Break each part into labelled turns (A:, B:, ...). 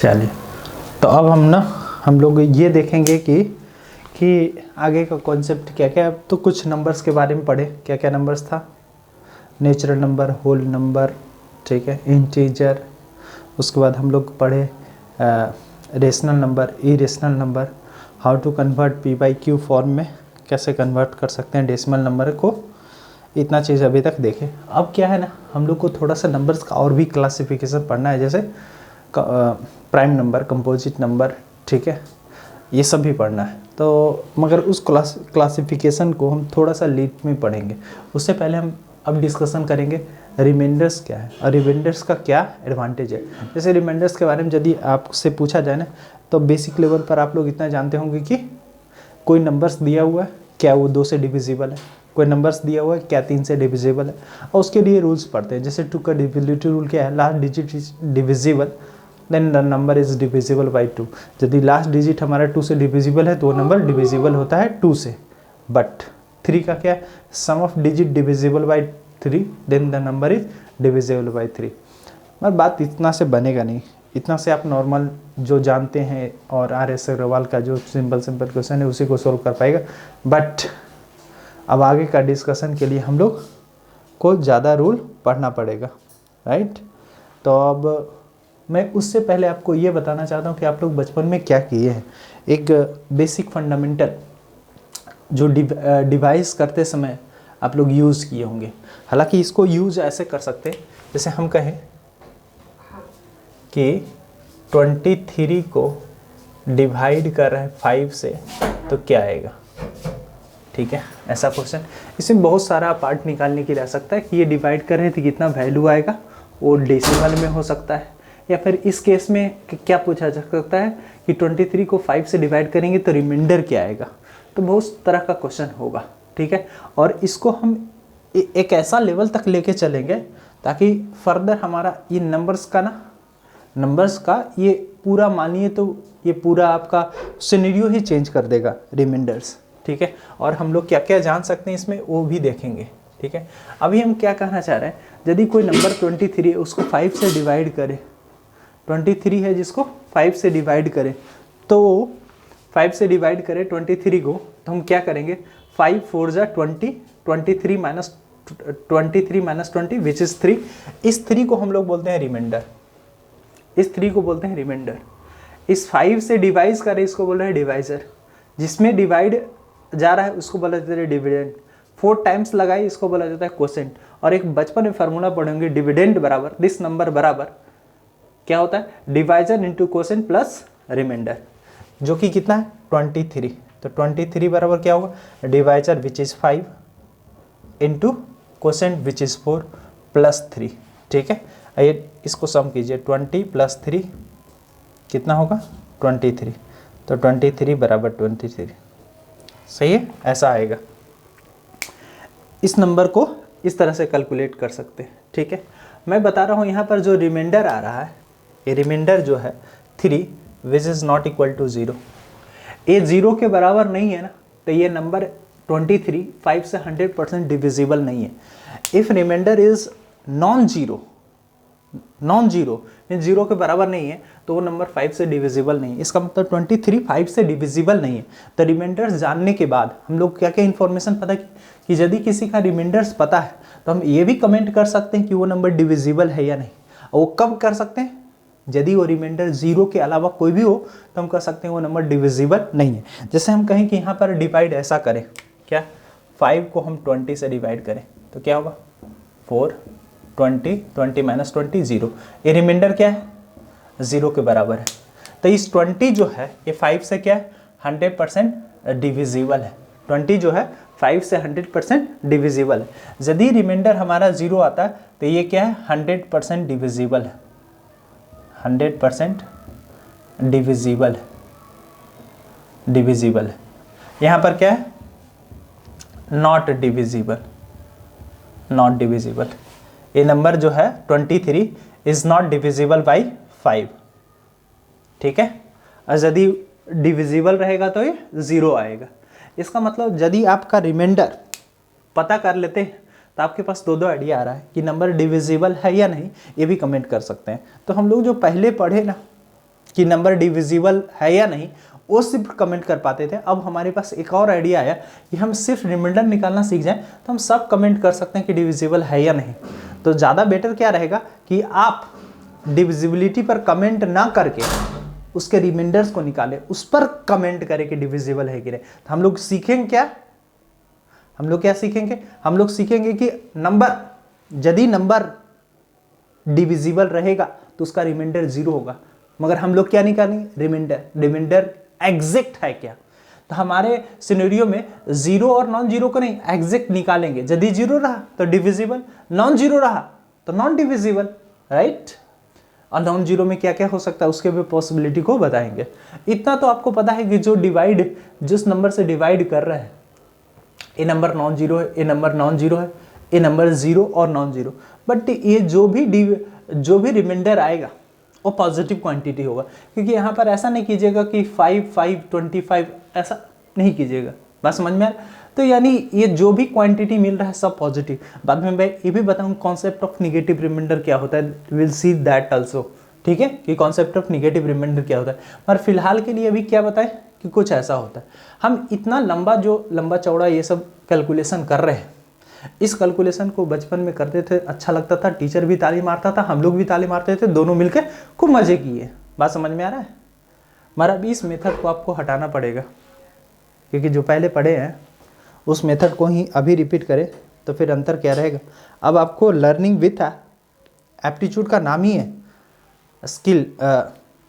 A: चलिए, तो अब हम लोग ये देखेंगे कि आगे का कॉन्सेप्ट क्या क्या है। तो कुछ नंबर्स के बारे में पढ़े, क्या क्या नंबर्स था। नेचुरल नंबर, होल नंबर, ठीक है, इंटीजर। उसके बाद हम लोग पढ़े rational number, irrational number, how to convert p by q form में कैसे कन्वर्ट कर सकते हैं डेसिमल नंबर को। इतना चीज़ अभी तक देखे। अब क्या है ना, हम लोग को थोड़ा सा नंबर्स का और भी क्लासिफिकेशन पढ़ना है, जैसे प्राइम नंबर, कंपोजिट नंबर, ठीक है, ये सब भी पढ़ना है। तो मगर उस क्लासिफिकेशन को हम थोड़ा सा लीट में पढ़ेंगे। उससे पहले हम अब डिस्कशन करेंगे रिमाइंडर्स क्या है और रिमाइंडर्स का क्या एडवांटेज है। जैसे रिमाइंडर्स के बारे में यदि आपसे पूछा जाए ना, तो बेसिक लेवल पर आप लोग इतना जानते होंगे कि कोई नंबर्स दिया हुआ है, क्या वो 2 से डिविजिबल है, कोई नंबर्स दिया हुआ है, क्या 3 से डिविजिबल है, और उसके लिए रूल्स पढ़ते हैं। जैसे 2 का डिविजिबिलिटी रूल क्या है, last digit is divisible then the number is divisible by 2। यदि लास्ट डिजिट हमारा 2 से डिविजिबल है तो वो नंबर डिविजिबल होता है 2 से। बट 3 का क्या है, sum of digit divisible by 3 then the number is divisible by 3। मगर बात इतना से बनेगा नहीं, इतना से आप नॉर्मल जो जानते हैं और RS अग्रवाल का जो सिंपल क्वेश्चन है उसी को सोल्व कर पाएगा। बट अब आगे का डिस्कशन के लिए हम लोग को ज़्यादा रूल पढ़ना पड़ेगा, राइट। तो अब मैं उससे पहले आपको ये बताना चाहता हूँ कि आप लोग बचपन में क्या किए हैं। एक बेसिक फंडामेंटल जो डिवाइस करते समय आप लोग यूज़ किए होंगे। हालांकि इसको यूज़ ऐसे कर सकते हैं, जैसे हम कहें कि 23 को डिवाइड कर रहे हैं 5 से तो क्या आएगा, ठीक है, ऐसा क्वेश्चन। इसमें बहुत सारा पार्ट निकालने के लिए आ सकता है कि ये डिवाइड कर रहे थे कितना वैल्यू आएगा, वो डेसिमल में हो सकता है, या फिर इस केस में क्या पूछा जा सकता है कि 23 को 5 से डिवाइड करेंगे तो रिमाइंडर क्या आएगा। तो बहुत तरह का क्वेश्चन होगा, ठीक है। और इसको हम एक ऐसा लेवल तक लेके चलेंगे ताकि फर्दर हमारा ये नंबर्स का ये पूरा मानिए तो ये पूरा आपका सिनेरियो ही चेंज कर देगा रिमाइंडर्स, ठीक है। और हम लोग क्या क्या जान सकते हैं इसमें वो भी देखेंगे, ठीक है। अभी हम क्या कहना चाह रहे हैं, यदि कोई नंबर 23 है उसको 5 से डिवाइड करे, 23 है जिसको 5 से डिवाइड करें, तो 5 से डिवाइड करें 23 को, तो हम क्या करेंगे, 5 4 जा 20, 23 माइनस 20 विच इज 3। इस 3 को हम लोग बोलते हैं रिमाइंडर, इस 3 को बोलते हैं रिमाइंडर। इस 5 से डिवाइड करें इसको बोल रहे हैं डिवाइजर, जिसमें डिवाइड जा रहा है उसको बोला जाता है डिविडेंड। 4 टाइम्स लगाई इसको बोला जाता है क्वोशेंट। और एक बचपन में फार्मूला पढ़ेंगे, डिविडेंड बराबर दिस नंबर बराबर क्या होता है, divisor into quotient plus remainder, जो कि कितना है 23। तो 23 बराबर क्या होगा, divisor which is 5 into quotient which is 4 plus 3, ठीक है। ये इसको सम कीजिए, 20 प्लस 3 कितना होगा 23। तो 23 बराबर 23, सही है, ऐसा आएगा। इस नंबर को इस तरह से कैलकुलेट कर सकते हैं, ठीक है। मैं बता रहा हूँ यहाँ पर जो रिमाइंडर आ रहा है, ये रिमाइंडर जो है 3 which is not equal to 0, ये 0 के बराबर नहीं है ना, तो ये नंबर 23 5 से 100% डिविजिबल नहीं है। If remainder is non zero mean 0 के बराबर नहीं है तो वो नंबर 5 से डिविजिबल नहीं है। इसका मतलब 23 5 से डिविजिबल नहीं है। तो रिमाइंडर्स जानने के बाद हम लोग क्या क्या इन्फॉर्मेशन पता कि यदि किसी का रिमाइंडर्स पता है तो हम ये भी कमेंट कर सकते हैं कि वो नंबर डिविजिबल है या नहीं। और वो कब कर सकते हैं, यदि वो रिमाइंडर 0 के अलावा कोई भी हो तो हम कह सकते हैं वो नंबर डिविजिबल नहीं है। जैसे हम कहें कि यहाँ पर डिवाइड ऐसा करें, क्या 5 को हम 20 से डिवाइड करें तो क्या होगा 4, 20 माइनस 20 0। ये रिमाइंडर क्या है 0 के बराबर है। तो इस 20 जो है ये 5 से क्या है 100% डिविजिबल है। 20 जो है 5 से 100% डिविजिबल है। यदि रिमाइंडर हमारा 0 आता है तो ये क्या है 100% डिविजिबल है, 100% डिविजिबल है। यहाँ पर क्या है नॉट डिविजिबल। ये नंबर जो है 23 इज नॉट डिविजिबल बाई 5, ठीक है। और यदि डिविजिबल रहेगा तो ये 0 आएगा। इसका मतलब यदि आपका रिमाइंडर पता कर लेते हैं तो आपके पास दो आइडिया आ रहा है कि नंबर डिविजिबल है या नहीं, ये भी कमेंट कर सकते हैं। तो हम लोग जो पहले पढ़े ना कि नंबर डिविजिबल है या नहीं, वो सिर्फ कमेंट कर पाते थे। अब हमारे पास एक और आइडिया आया कि हम सिर्फ रिमाइंडर निकालना सीख जाएं तो हम सब कमेंट कर सकते हैं कि डिविजिबल है या नहीं। तो ज़्यादा बेटर क्या रहेगा कि आप डिविजिबिलिटी पर कमेंट ना करके उसके रिमाइंडर्स को निकालें, उस पर कमेंट करें कि डिविजिबल है कि नहीं। तो हम लोग सीखेंगे क्या, हम लोग क्या सीखेंगे, हम लोग सीखेंगे कि नंबर, यदि नंबर डिविजिबल रहेगा तो उसका रिमाइंडर 0 होगा। मगर हम लोग क्या निकालेंगे, रिमाइंडर, रिमाइंडर एग्जैक्ट है क्या। तो हमारे सिनेरियो में 0 और नॉन 0 को नहीं, एग्जैक्ट निकालेंगे। यदि 0 रहा तो डिविजिबल, नॉन 0 रहा तो नॉन डिविजिबल, राइट। और नॉन 0 में क्या क्या हो सकता है उसके भी पॉसिबिलिटी को बताएंगे। इतना तो आपको पता है कि जो डिवाइड, जिस नंबर से डिवाइड कर रहे हैं, ये नंबर नॉन 0 है, ये नंबर नॉन 0 है, ये नंबर 0 और नॉन 0, बट ये जो भी रिमाइंडर आएगा वो पॉजिटिव क्वांटिटी होगा। क्योंकि यहाँ पर ऐसा नहीं कीजिएगा कि 5, 5, 25, ऐसा नहीं कीजिएगा। बात समझ में आ रहा है? तो यानी ये जो भी क्वांटिटी मिल रहा है सब पॉजिटिव। बाद में मैं ये भी बताऊँ कॉन्सेप्ट ऑफ निगेटिव रिमाइंडर क्या होता है, विल सी दैट आल्सो, ठीक है, कि कॉन्सेप्ट ऑफ निगेटिव रिमाइंडर क्या होता है। पर फिलहाल के लिए अभी क्या बताएं कि कुछ ऐसा होता है। हम इतना लंबा चौड़ा ये सब कैलकुलेशन कर रहे हैं, इस कैलकुलेशन को बचपन में करते थे, अच्छा लगता था, टीचर भी ताली मारता था, हम लोग भी ताली मारते थे, दोनों मिलकर खूब मजे किए। बात समझ में आ रहा है? मगर अभी इस मेथड को आपको हटाना पड़ेगा, क्योंकि जो पहले पढ़े हैं उस मेथड को ही अभी रिपीट करें तो फिर अंतर क्या रहेगा। अब आपको लर्निंग विथ एप्टीट्यूड का नाम ही है स्किल,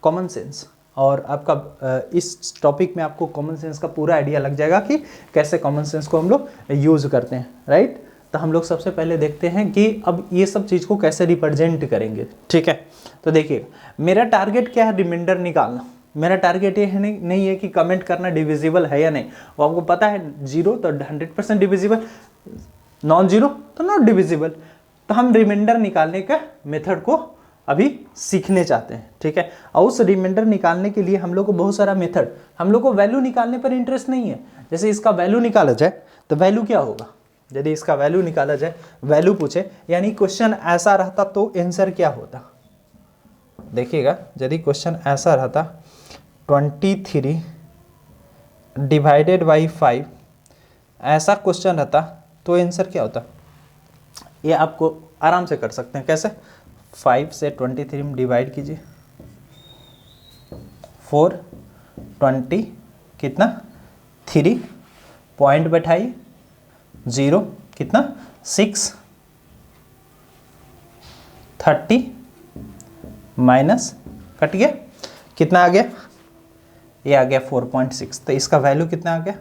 A: कॉमन सेंस, और आपका इस टॉपिक में आपको कॉमन सेंस का पूरा आइडिया लग जाएगा कि कैसे कॉमन सेंस को हम लोग यूज़ करते हैं, राइट। तो हम लोग सबसे पहले देखते हैं कि अब ये सब चीज़ को कैसे रिप्रेजेंट करेंगे, ठीक है। तो देखिए मेरा टारगेट क्या है, रिमाइंडर निकालना। मेरा टारगेट ये है नहीं है कि कमेंट करना डिविजिबल है या नहीं। वो आपको पता है 0 तो 100% डिविजिबल, नॉन 0 तो नॉट डिविजिबल। तो हम रिमाइंडर निकालने का मेथड को अभी सीखने चाहते हैं, ठीक है। और उस रिमाइंडर निकालने के लिए हम लोग को बहुत सारा मेथड, हम लोग को वैल्यू निकालने पर इंटरेस्ट नहीं है। जैसे इसका वैल्यू निकाला जाए तो वैल्यू क्या होगा, यदि इसका वैल्यू निकाला जाए, वैल्यू पूछे, यानी क्वेश्चन ऐसा रहता तो आंसर क्या होता। देखिएगा यदि क्वेश्चन ऐसा रहता 23 डिवाइडेड बाई 5, ऐसा क्वेश्चन रहता तो आंसर क्या होता। ये आपको आराम से कर सकते हैं। कैसे, 5 से 23 में डिवाइड कीजिए, 4, 20 कितना 3, पॉइंट बैठाइए, 0 कितना 6, 30 माइनस कट गया, कितना आ गया, ये आ गया 4.6। तो इसका वैल्यू कितना आ गया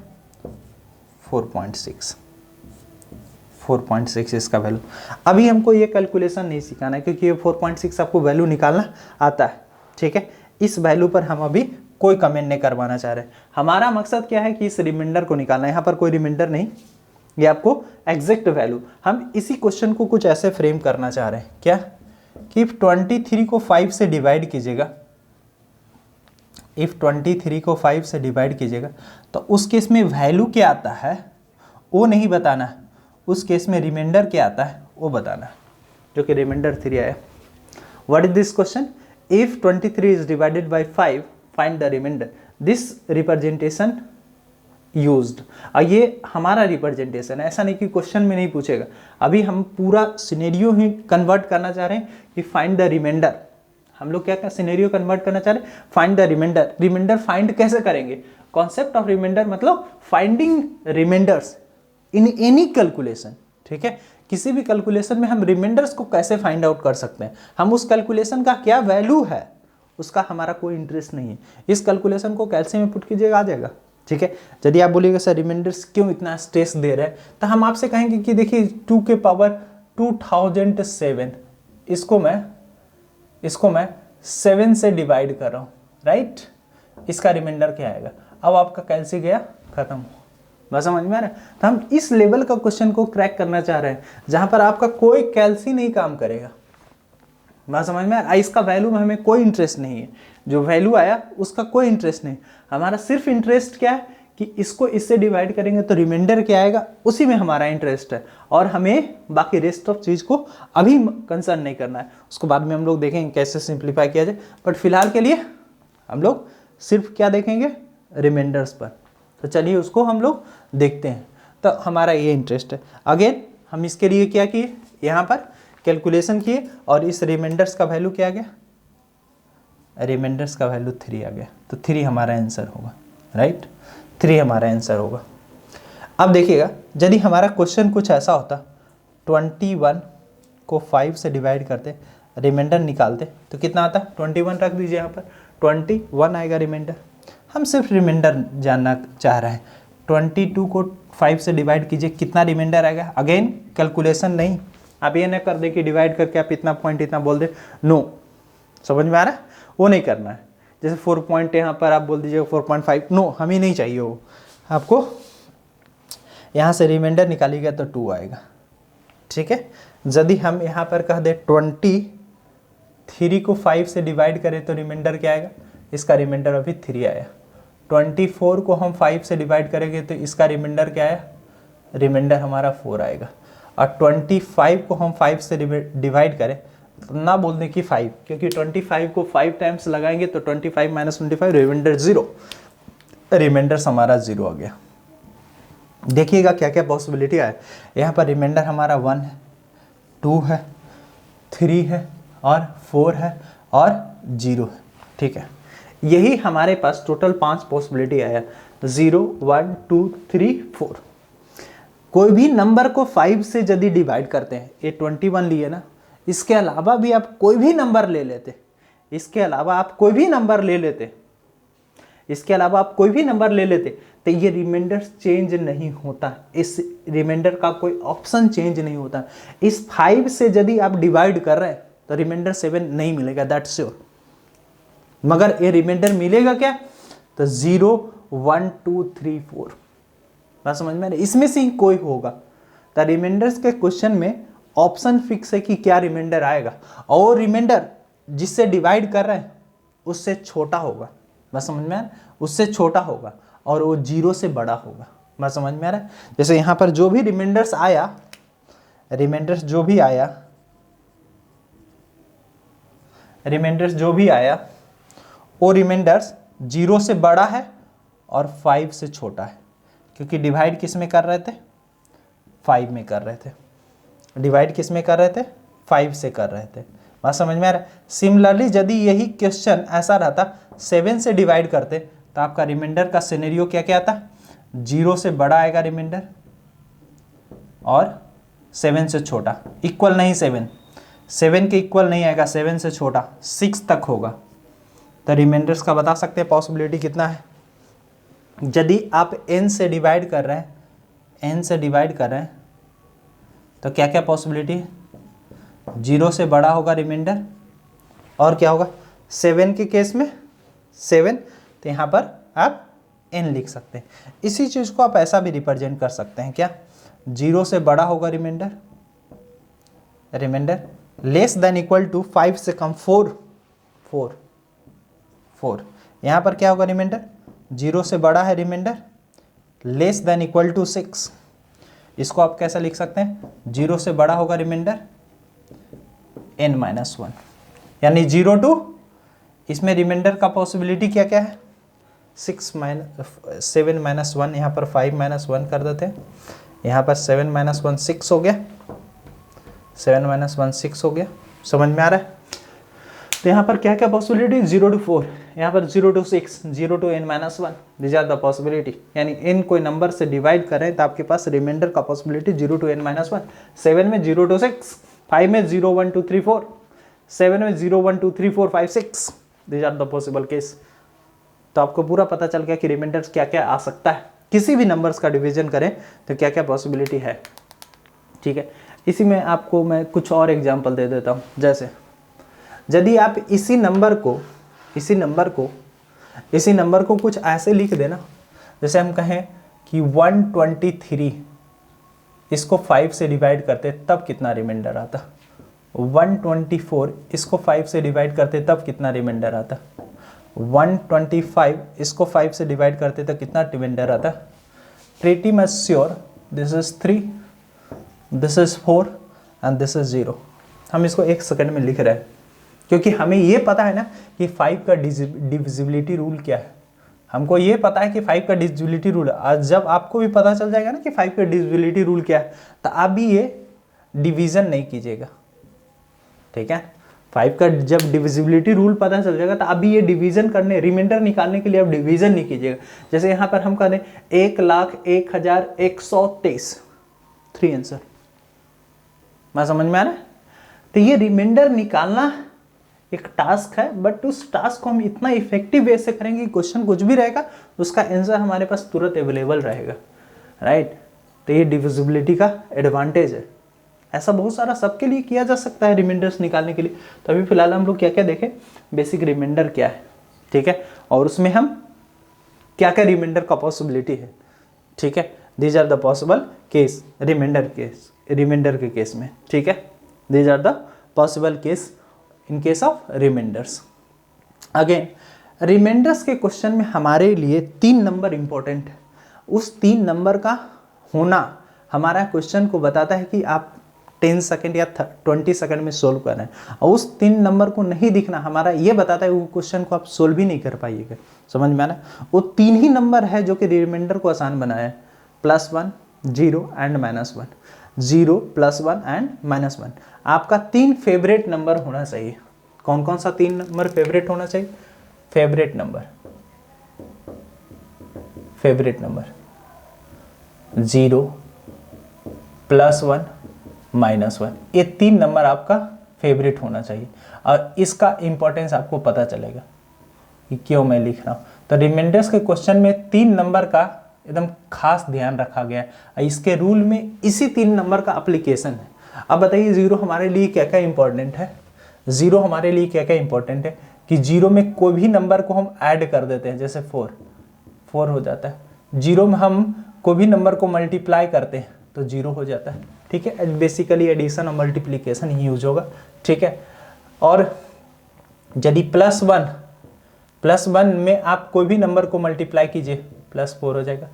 A: 4.6, 4.6 इसका वैल्यू। अभी हमको ये कैलकुलेशन नहीं सिखाना है क्योंकि ये 4.6 आपको वैल्यू निकालना आता है, ठीक है। इस वैल्यू पर हम अभी कोई कमेंट नहीं करवाना चाह रहे। हमारा मकसद क्या है कि इस रिमाइंडर को निकालना है। यहाँ पर कोई रिमाइंडर नहीं, ये आपको एग्जैक्ट वैल्यू। हम इसी क्वेश्चन को कुछ ऐसे फ्रेम करना चाह रहे हैं क्या, कि 23 को 5 से डिवाइड कीजिएगा, इफ 23 को 5 से डिवाइड कीजिएगा तो उस केस में वैल्यू क्या आता है वो नहीं बताना है, उस केस में रिमाइंडर क्या आता है वो बताना है, जो कि रिमाइंडर 3 आया। What is this question, if 23 is divided by 5 find the remainder. This representation used, और ये हमारा रिप्रेजेंटेशन है, ऐसा नहीं कि क्वेश्चन में नहीं पूछेगा। अभी हम पूरा सिनेरियो ही कन्वर्ट करना चाह रहे हैं कि फाइंड द रिमाइंडर। हम लोग क्या सिनेरियो कन्वर्ट करना चाह रहे हैं, find the remainder. Remainder find कैसे करेंगे, कॉन्सेप्ट ऑफ रिमाइंडर मतलब finding remainders in any calculation, ठीक है। किसी भी कैलकुलेशन में हम रिमाइंडर्स को कैसे फाइंड आउट कर सकते हैं, हम उस कैलकुलेशन का क्या वैल्यू है उसका हमारा कोई इंटरेस्ट नहीं है। इस कैलकुलेशन को कैलसी में पुट कीजिएगा आ जाएगा, ठीक है। यदि आप बोलिएगा सर रिमाइंडर्स क्यों इतना स्ट्रेस दे रहे हैं, तो हम आपसे कहेंगे कि देखिए 2 के पावर 2007, इसको मैं 7 से डिवाइड कर रहा हूँ, राइट। इसका रिमाइंडर क्या आएगा, अब आपका कैलसी गया खत्म, बस समझ में आ रहा है। तो हम इस लेवल का क्वेश्चन को क्रैक करना चाह रहे हैं जहां पर आपका कोई कैलसी नहीं काम करेगा, बात समझ में आ रहा है। इसका वैल्यू में हमें कोई इंटरेस्ट नहीं है, जो वैल्यू आया उसका कोई इंटरेस्ट नहीं। हमारा सिर्फ इंटरेस्ट क्या है कि इसको इससे डिवाइड करेंगे तो रिमाइंडर क्या आएगा, उसी में हमारा इंटरेस्ट है। और हमें बाकी रेस्ट ऑफ चीज़ को अभी कंसर्न नहीं करना है, उसको बाद में हम लोग देखेंगे कैसे सिंप्लीफाई किया जाए। बट फिलहाल के लिए हम लोग सिर्फ क्या देखेंगे, रिमाइंडर्स पर। तो चलिए उसको हम लोग देखते हैं। तो हमारा ये इंटरेस्ट है। अगेन हम इसके लिए क्या किए, यहाँ पर कैलकुलेशन किए और इस रिमाइंडर्स का वैल्यू क्या आ गया, रिमाइंडर्स का वैल्यू 3 आ गया। तो 3 हमारा आंसर होगा, राइट, 3 हमारा आंसर होगा। अब देखिएगा यदि हमारा क्वेश्चन कुछ ऐसा होता, 21 को 5 से डिवाइड करते, रिमाइंडर निकालते, तो कितना आता, 21 रख दीजिए यहाँ पर, 21 आएगा रिमाइंडर। हम सिर्फ रिमाइंडर जानना चाह रहे हैं। 22 को 5 से डिवाइड कीजिए, कितना रिमाइंडर आएगा। अगेन कैलकुलेशन नहीं, आप ये ना कर दे कि डिवाइड करके आप इतना पॉइंट इतना बोल दे, नो, समझ में आ रहा है, वो नहीं करना है। जैसे 4 पॉइंट यहाँ पर आप बोल दीजिए 4.5, नो, हमें नहीं चाहिए वो। आपको यहाँ से रिमाइंडर निकालिएगा तो 2 आएगा, ठीक है। यदि हम यहाँ पर कह दे 23 को 5 से डिवाइड करें तो रिमाइंडर क्या आएगा, इसका रिमाइंडर अभी 3 आया। 24 को हम 5 से डिवाइड करेंगे तो इसका रिमाइंडर क्या आया, रिमाइंडर हमारा 4 आएगा। और 25 को हम 5 से डिवाइड करें तो ना बोल दें कि 5, क्योंकि 25 को 5 टाइम्स लगाएंगे तो 25 - 25 रिमाइंडर 0, रिमाइंडर हमारा 0 आ गया। देखिएगा क्या क्या पॉसिबिलिटी है। यहाँ पर रिमाइंडर हमारा 1 है, 2 है, 3 है और 4 है और 0 है, ठीक है। यही हमारे पास टोटल 5 पॉसिबिलिटी आया, 0, 1, 2, 3, 4। कोई भी नंबर को 5 से यदि डिवाइड करते हैं, ये 21 लिए ना, इसके अलावा भी आप कोई भी नंबर ले लेते, इसके अलावा आप कोई भी नंबर ले लेते, इसके अलावा आप कोई भी नंबर ले लेते, तो ये रिमाइंडर चेंज नहीं होता, इस रिमाइंडर का कोई ऑप्शन चेंज नहीं होता। इस 5 से यदि आप डिवाइड कर रहे हैं तो रिमाइंडर 7 नहीं मिलेगा, दैट्स श्योर। मगर ये रिमाइंडर मिलेगा क्या, तो 0, 1, 2, 3, 4, बात समझ में आ रही, इसमें से ही कोई होगा। तो रिमाइंडर्स के क्वेश्चन में ऑप्शन फिक्स है कि क्या रिमाइंडर आएगा, और रिमाइंडर जिससे डिवाइड कर रहे हैं उससे छोटा होगा, बात समझ में आ रहा है, उससे छोटा होगा और वो 0 से बड़ा होगा, बात समझ में आ रहा है। जैसे यहाँ पर जो भी रिमाइंडर्स आया, रिमाइंडर्स जो भी आया वो रिमाइंडर्स 0 से बड़ा है और 5 से छोटा है, क्योंकि डिवाइड किस में कर रहे थे, 5 में कर रहे थे। डिवाइड किस में कर रहे थे, 5 से कर रहे थे, बात समझ में आ रहा है। सिमिलरली यदि यही क्वेश्चन ऐसा रहता 7 से डिवाइड करते तो आपका रिमाइंडर का सिनेरियो क्या क्या आता, 0 से बड़ा आएगा रिमाइंडर और 7 से छोटा, इक्वल नहीं, 7 के इक्वल नहीं आएगा, 7 से छोटा 6 तक होगा। तो रिमाइंडर्स का बता सकते हैं पॉसिबिलिटी कितना है। यदि आप n से डिवाइड कर रहे हैं, तो क्या क्या पॉसिबिलिटी है, 0 से बड़ा होगा रिमाइंडर और क्या होगा, 7 के केस में 7, तो यहाँ पर आप n लिख सकते हैं। इसी चीज़ को आप ऐसा भी रिप्रेजेंट कर सकते हैं, क्या, 0 से बड़ा होगा remainder less than equal to 5 से कम 4। यहाँ पर क्या होगा, रिमाइंडर 0 से बड़ा है remainder, less than equal to 6। इसको आप कैसा लिख सकते हैं, 0 से बड़ा होगा रिमाइंडर n-1, यानी 0 to, इसमें रिमाइंडर का पॉसिबिलिटी क्या क्या है, 7 - 1, यहाँ पर 5 - 1 कर देते हैं, यहाँ पर 7 - 1 6 हो गया, 7 - 1 6 हो गया, समझ में आ रहा है। तो यहाँ पर क्या क्या पॉसिबिलिटी, 0 to 4, यहाँ पर 0 to 6, 0 to n-1, this are the possibility. यानी n कोई नंबर से डिवाइड करें तो आपके पास रिमाइंडर का पॉसिबिलिटी 0 to n-1, 7 में 0 to 6, 5 में 0, 1, 2, 3, 4, 7 में 0, 1, 2, 3, 4, 5, 6, this are the possible case. तो आपको पूरा पता चल गया कि रिमाइंडर्स क्या क्या आ सकता है, किसी भी नंबर्स का डिवीजन करें तो क्या क्या पॉसिबिलिटी है, ठीक है। इसी में आपको मैं कुछ और एग्जाम्पल दे देता हूँ। जैसे यदि आप इसी नंबर को कुछ ऐसे लिख देना, जैसे हम कहें कि 123, इसको 5 से डिवाइड करते तब कितना रिमाइंडर आता, 124, इसको 5 से डिवाइड करते तब कितना रिमाइंडर आता, 125, इसको 5 से डिवाइड करते तो कितना रिमाइंडर आता। Pretty much sure this is 3, this is 4 and this is 0। हम इसको 1 सेकंड में लिख रहे हैं, क्योंकि हमें ये पता है ना कि 5 का डिविजिबिलिटी रूल क्या है, हमको ये पता है कि 5 का डिविजिबिलिटी रूल है। आज जब आपको भी पता चल जाएगा ना कि 5 का डिविजिबिलिटी रूल क्या है, तो आप भी ये डिवीजन नहीं कीजिएगा, ठीक है। 5 का जब डिविजिबिलिटी रूल पता चल जाएगा तो अभी ये डिवीजन करने, रिमाइंडर निकालने के लिए आप डिवीजन नहीं कीजिएगा। जैसे यहाँ पर हम करें 1,01,123, 3 आंसर, मैं समझ में आ रहा है। तो ये रिमाइंडर निकालना एक टास्क है, बट उस टास्क को हम इतना इफेक्टिव वे से करेंगे कि क्वेश्चन कुछ भी रहेगा उसका आंसर हमारे पास तुरंत अवेलेबल रहेगा, राइट। तो ये डिविजिबिलिटी का एडवांटेज है। ऐसा बहुत सारा सबके लिए किया जा सकता है रिमाइंडर्स निकालने के लिए। तो अभी फिलहाल हम लोग क्या क्या देखें, बेसिक रिमाइंडर क्या है, ठीक है, और उसमें हम क्या क्या रिमाइंडर का पॉसिबिलिटी है, ठीक है। These are the possible case, remainder के केस में, ठीक है। These are the possible case in case of remainders. Again remainders के क्वेश्चन में हमारे लिए 3 नंबर इंपॉर्टेंट है। उस 3 नंबर का होना हमारा क्वेश्चन को बताता है कि आप 10 सेकंड या 20 सेकंड में सोल्व कर रहे हैं, और उस 3 नंबर को नहीं दिखना हमारा ये बताता है वो क्वेश्चन को आप सोल्व ही नहीं कर पाइएगा। समझ में आना, वो 3 ही नंबर है जो कि रिमाइंडर को आसान बनाया है, +1, 0 एंड -1, 0, +1 एंड -1। आपका 3 फेवरेट नंबर होना चाहिए। कौन कौन सा 3 नंबर फेवरेट होना चाहिए? फेवरेट नंबर 0, +1, -1, ये 3 नंबर आपका फेवरेट होना चाहिए। और इसका इंपॉर्टेंस आपको पता चलेगा कि क्यों मैं लिख रहा हूँ। तो रिमाइंडर्स के क्वेश्चन में 3 नंबर का एकदम खास ध्यान रखा गया है। इसके रूल में इसी 3 नंबर का एप्लीकेशन है। अब बताइए 0 हमारे लिए क्या क्या इंपॉर्टेंट है। 0 हमारे लिए क्या क्या इंपॉर्टेंट है कि 0 में कोई भी नंबर को हम ऐड कर देते हैं, जैसे 4 हो जाता है। 0 में हम कोई भी नंबर को मल्टीप्लाई करते हैं तो 0 हो जाता है, ठीक है। बेसिकली एडिशन और मल्टीप्लिकेशन ही यूज होगा, ठीक है। और यदि +1 में आप कोई भी नंबर को मल्टीप्लाई कीजिए, +4 हो जाएगा।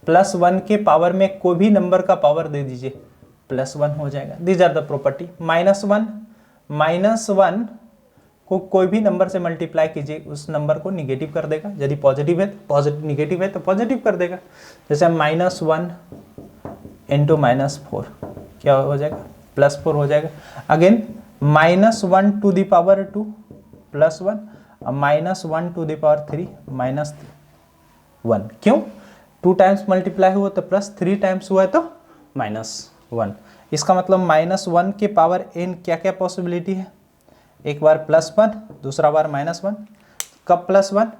A: +1 के पावर में कोई भी नंबर का पावर दे दीजिए, +1 हो जाएगा। These are the property. -1 को कोई भी नंबर से मल्टीप्लाई कीजिए, उस नंबर को निगेटिव कर देगा। यदि पॉजिटिव है तो पॉजिटिव, निगेटिव है तो पॉजिटिव कर देगा। जैसे -1 इंटू -4 क्या हो जाएगा, +4 हो जाएगा। Again -1 to the power 2 +1, -1 to the power 3 -1। क्यों? 2 टाइम्स मल्टीप्लाई हुआ तो प्लस, 3 टाइम्स हुआ है तो -1। इसका मतलब -1 के पावर n क्या क्या पॉसिबिलिटी है, एक बार +1, दूसरा बार -1। कब +1?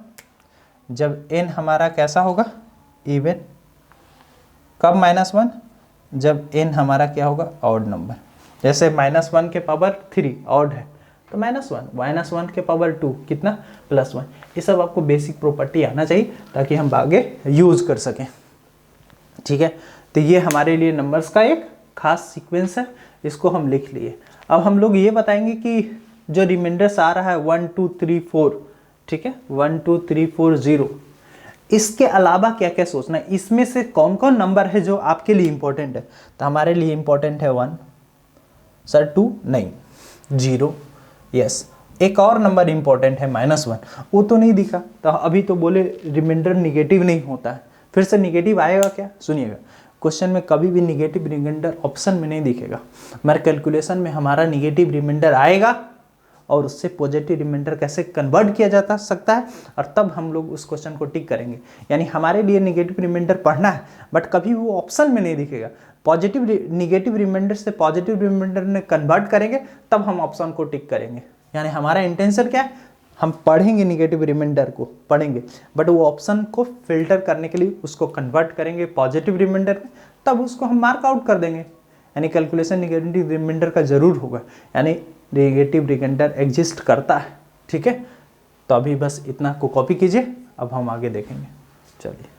A: जब n हमारा कैसा होगा, इवन। कब -1? जब n हमारा क्या होगा, ऑड नंबर। जैसे -1 के पावर 3 ऑड है तो -1 के पावर 2 कितना, +1। ये सब आपको बेसिक प्रॉपर्टी आना चाहिए ताकि हम आगे यूज कर सकें, ठीक है। तो ये हमारे लिए नंबर्स का एक खास सीक्वेंस है, इसको हम लिख लिए। अब हम लोग ये बताएंगे कि जो रिमाइंडर्स आ रहा है 1 2 3 4, ठीक है, 1 2 3 4 0, इसके अलावा क्या क्या सोचना है, इसमें से कौन कौन नंबर है जो आपके लिए इंपॉर्टेंट है। तो हमारे लिए इंपॉर्टेंट है 1, सर 2 नहीं, 0, यस। एक और नंबर इंपॉर्टेंट है -1, वो तो नहीं दिखा। तो अभी तो बोले रिमाइंडर निगेटिव नहीं होता है, फिर से निगेटिव आएगा क्या? सुनिएगा, क्वेश्चन में कभी भी निगेटिव रिमाइंडर ऑप्शन में नहीं दिखेगा। हमारे कैलकुलेशन में हमारा निगेटिव रिमाइंडर आएगा और उससे पॉजिटिव रिमाइंडर कैसे कन्वर्ट किया जा सकता है, और तब हम लोग उस क्वेश्चन को टिक करेंगे। यानी हमारे लिए निगेटिव रिमाइंडर पढ़ना है, बट कभी वो ऑप्शन में नहीं दिखेगा। निगेटिव रिमाइंडर से पॉजिटिव रिमाइंडर में कन्वर्ट करेंगे तब हम ऑप्शन को टिक करेंगे। यानी हमारा इंटेंशन क्या है, हम पढ़ेंगे निगेटिव रिमाइंडर को पढ़ेंगे, बट वो ऑप्शन को फिल्टर करने के लिए उसको कन्वर्ट करेंगे पॉजिटिव रिमाइंडर में, तब उसको हम मार्क आउट कर देंगे। यानी कैलकुलेशन निगेटिव रिमाइंडर का जरूर होगा, यानी निगेटिव रिमाइंडर एग्जिस्ट करता है, ठीक है। तो अभी बस इतना को कॉपी कीजिए, अब हम आगे देखेंगे। चलिए।